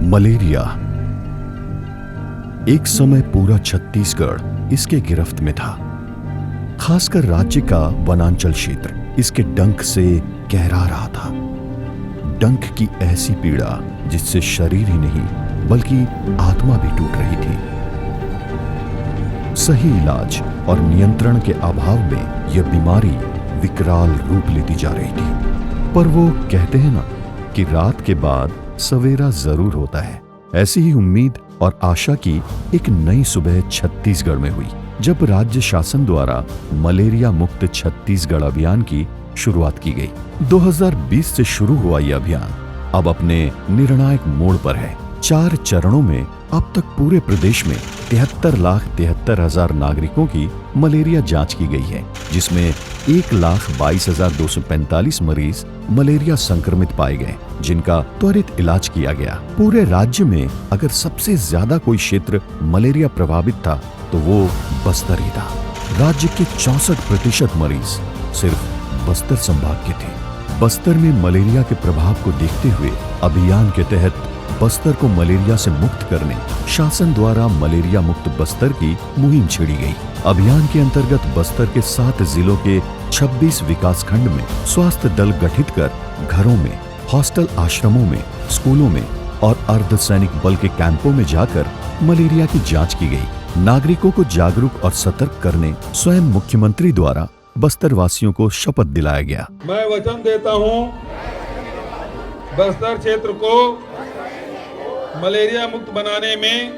Malaria. एक समय पूरा छत्तीसगढ़ इसके गिरफ्त में था। खासकर राज्य का वनांचल क्षेत्र इसके डंक से कहरा रहा था। डंक की ऐसी पीड़ा जिससे शरीर ही नहीं बल्कि आत्मा भी टूट रही थी। सही इलाज और नियंत्रण के अभाव में यह बीमारी विकराल रूप लेती जा रही थी। पर वो कहते हैं ना कि रात के बाद सवेरा जरूर होता है। ऐसी ही उम्मीद और आशा की एक नई सुबह छत्तीसगढ़ में हुई, जब राज्य शासन द्वारा मलेरिया मुक्त छत्तीसगढ़ अभियान की शुरुआत की गई। 2020 से शुरू हुआ यह अभियान अब अपने निर्णायक मोड़ पर है। 4 चरणों में अब तक पूरे प्रदेश में 73,73,000 नागरिकों की मलेरिया जांच की गई है, जिसमें 1,22,245 मरीज मलेरिया संक्रमित पाए गए, जिनका त्वरित इलाज किया गया। पूरे राज्य में अगर सबसे ज्यादा कोई क्षेत्र मलेरिया प्रभावित था तो वो बस्तर ही था। राज्य के 64% मरीज सिर्फ बस्तर संभाग के थे। बस्तर में मलेरिया के प्रभाव को देखते हुए अभियान के तहत बस्तर को मलेरिया से मुक्त करने शासन द्वारा मलेरिया मुक्त बस्तर की मुहिम छेड़ी गई। अभियान के अंतर्गत बस्तर के 7 जिलों के 26 विकासखंड में स्वास्थ्य दल गठित कर घरों में, हॉस्टल आश्रमों में, स्कूलों में और अर्धसैनिक बल के कैंपों में जाकर मलेरिया की जांच की गई। नागरिकों को जागरूक और सतर्क करने स्वयं मुख्यमंत्री द्वारा बस्तर वासियों को शपथ दिलाया गया। मैं वचन देता हूं, बस्तर क्षेत्र को मलेरिया मुक्त बनाने में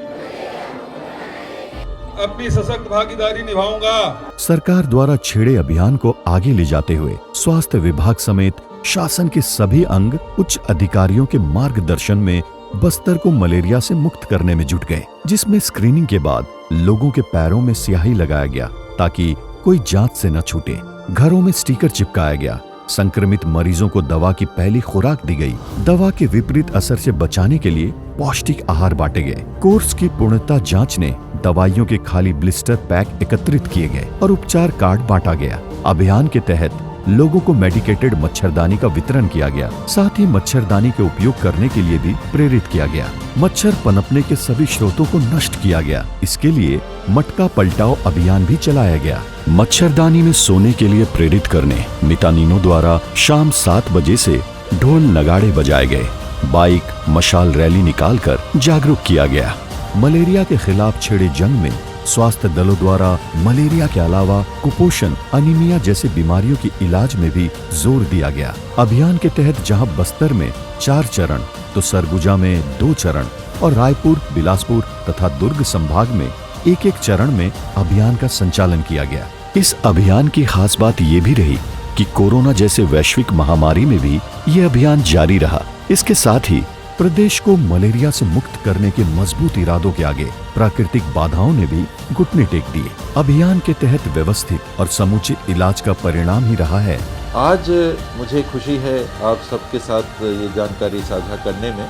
अपनी सशक्त भागीदारी निभाऊंगा। सरकार द्वारा छेड़े अभियान को आगे ले जाते हुए स्वास्थ्य विभाग समेत शासन के सभी अंग उच्च अधिकारियों के मार्गदर्शन में बस्तर को मलेरिया से मुक्त करने में जुट गए, जिसमें स्क्रीनिंग के बाद लोगों के पैरों में स्याही लगाया गया ताकि कोई जांच से न छूटे। घरों में स्टिकर चिपकाया गया। संक्रमित मरीजों को दवा की पहली खुराक दी गई। दवा के विपरीत असर से बचाने के लिए पौष्टिक आहार बांटे गए। कोर्स की पूर्णता जांचने दवाइयों के खाली ब्लिस्टर पैक एकत्रित किए गए और उपचार कार्ड बांटा गया। अभियान के तहत लोगों को मेडिकेटेड मच्छरदानी का वितरण किया गया। साथ ही मच्छरदानी के उपयोग करने के लिए भी प्रेरित किया गया। मच्छर पनपने के सभी स्रोतों को नष्ट किया गया। इसके लिए मटका पलटाओ अभियान भी चलाया गया। मच्छरदानी में सोने के लिए प्रेरित करने मितानिनों द्वारा शाम 7 बजे से ढोल नगाड़े बजाए गए। बाइक मशाल रैली निकालकर जागरूक किया गया। मलेरिया के खिलाफ छेड़े जंग में स्वास्थ्य दलों द्वारा मलेरिया के अलावा कुपोषण, अनीमिया जैसे बीमारियों के इलाज में भी जोर दिया गया। अभियान के तहत जहां बस्तर में 4 चरण तो सरगुजा में 2 चरण और रायपुर, बिलासपुर तथा दुर्ग संभाग में 1-1 चरण में अभियान का संचालन किया गया। इस अभियान की खास बात ये भी रही कि कोरोना जैसे वैश्विक महामारी में भी ये अभियान जारी रहा। इसके साथ ही प्रदेश को मलेरिया से मुक्त करने के मजबूत इरादों के आगे प्राकृतिक बाधाओं ने भी घुटने टेक दिए। अभियान के तहत व्यवस्थित और समुचित इलाज का परिणाम ही रहा है। आज मुझे खुशी है आप सबके साथ ये जानकारी साझा करने में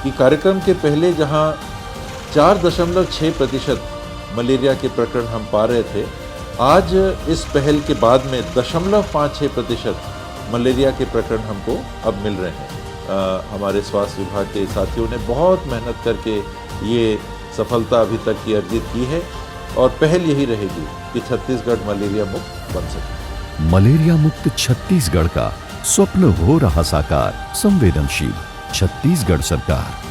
कि कार्यक्रम के पहले जहां 4.6% मलेरिया के प्रकरण हम पा रहे थे, आज इस पहल के बाद में 0.56% मलेरिया के प्रकरण हमको अब मिल रहे हैं। हमारे स्वास्थ्य विभाग के साथियों ने बहुत मेहनत करके ये सफलता अभी तक की अर्जित की है और पहल यही रहेगी कि छत्तीसगढ़ मलेरिया मुक्त बन सके। मलेरिया मुक्त छत्तीसगढ़ का स्वप्न हो रहा साकार। संवेदनशील छत्तीसगढ़ सरकार।